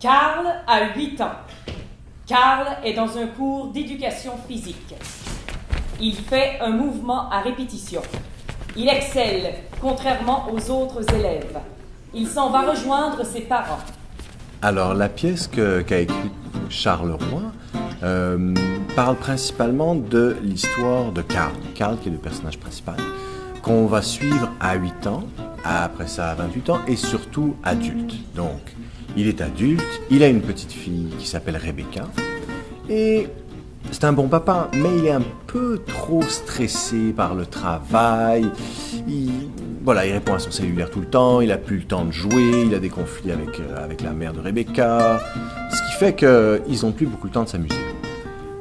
Karl a 8 ans. Karl est dans un cours d'éducation physique. Il fait un mouvement à répétition. Il excelle, contrairement aux autres élèves. Il s'en va rejoindre ses parents. Alors, la pièce qu'a écrite Charles Roy parle principalement de l'histoire de Karl. Karl, qui est le personnage principal, qu'on va suivre à 8 ans, après ça à 28 ans, et surtout adulte. Donc, il est adulte, il a une petite fille qui s'appelle Rebecca, et c'est un bon papa, mais il est un peu trop stressé par le travail. Il répond à son cellulaire tout le temps, il n'a plus le temps de jouer, il a des conflits avec la mère de Rebecca, ce qui fait qu'ils n'ont plus beaucoup le temps de s'amuser.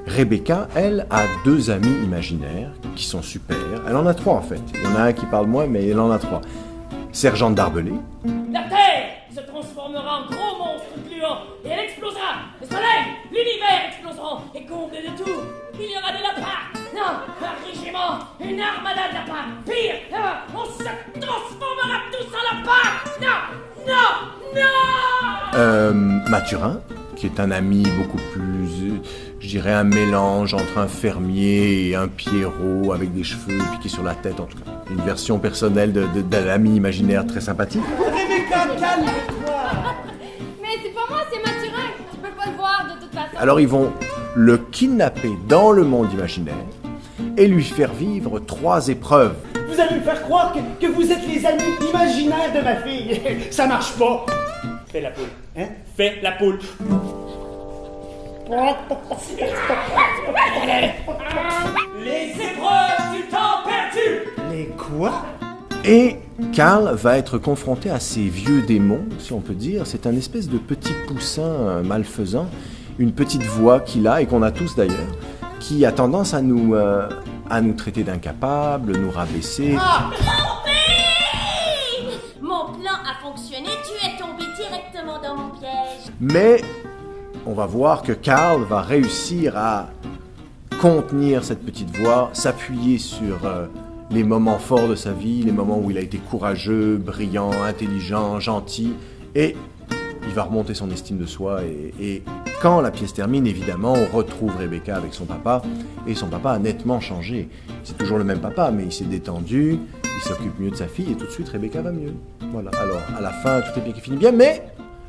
Rebecca, elle, a 2 amis imaginaires qui sont super. Elle en a 3 en fait. Il y en a un qui parle moins, mais elle en a 3. Sergent d'Arbelé. La Terre se transformera en gros monstre gluant et elle explosera. Le soleil, l'univers exploseront et comble de tout. Il y aura des lapins. Non, un régiment, une armada de lapins. Pire, on se transformera tous en lapins. Non. Mathurin, qui est un ami beaucoup plus, je dirais un mélange entre un fermier et un Pierrot avec des cheveux piqués sur la tête, en tout cas. Une version personnelle d'un ami imaginaire très sympathique. Rebecca, calme-toi! Mais c'est pas moi, c'est Mathurin. Tu peux pas le voir de toute façon. Alors ils vont le kidnapper dans le monde imaginaire et lui faire vivre 3 épreuves. Vous allez me faire croire que vous êtes les amis imaginaires de ma fille. Ça marche pas. Fais la poule. Hein? Fais la poule. Les épreuves du temps perdu. Les quoi? Et Karl va être confronté à ces vieux démons, si on peut dire. C'est un espèce de petit poussin malfaisant, une petite voix qu'il a, et qu'on a tous d'ailleurs, qui a tendance à nous traiter d'incapables, nous rabaisser. Mon plan a fonctionné, tu es tombé directement dans mon piège. Mais on va voir que Karl va réussir à contenir cette petite voix, s'appuyer sur les moments forts de sa vie, les moments où il a été courageux, brillant, intelligent, gentil, et il va remonter son estime de soi. Et quand la pièce termine, évidemment, on retrouve Rebecca avec son papa, et son papa a nettement changé. C'est toujours le même papa, mais il s'est détendu, il s'occupe mieux de sa fille, et tout de suite, Rebecca va mieux. Voilà, alors à la fin, tout est bien qui finit bien, mais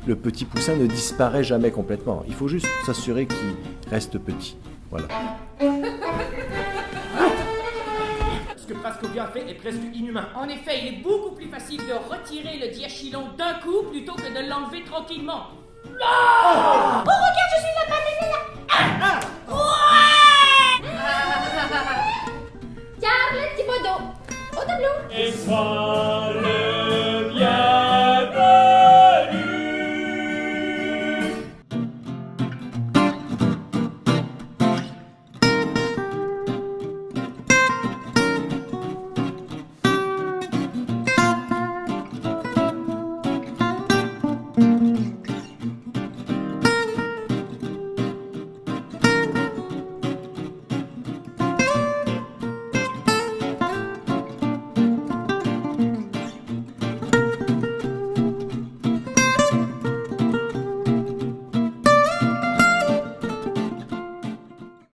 le petit poussin ne disparaît jamais complètement. Il faut juste s'assurer qu'il reste petit. Voilà. Ce que Praskovia a fait est presque inhumain. En effet, il est beaucoup plus facile de retirer le diachylon d'un coup plutôt que de l'enlever tranquillement. Oh, regarde, je suis là-bas, Ouais! Karl Thibodeau, au tableau. Et soit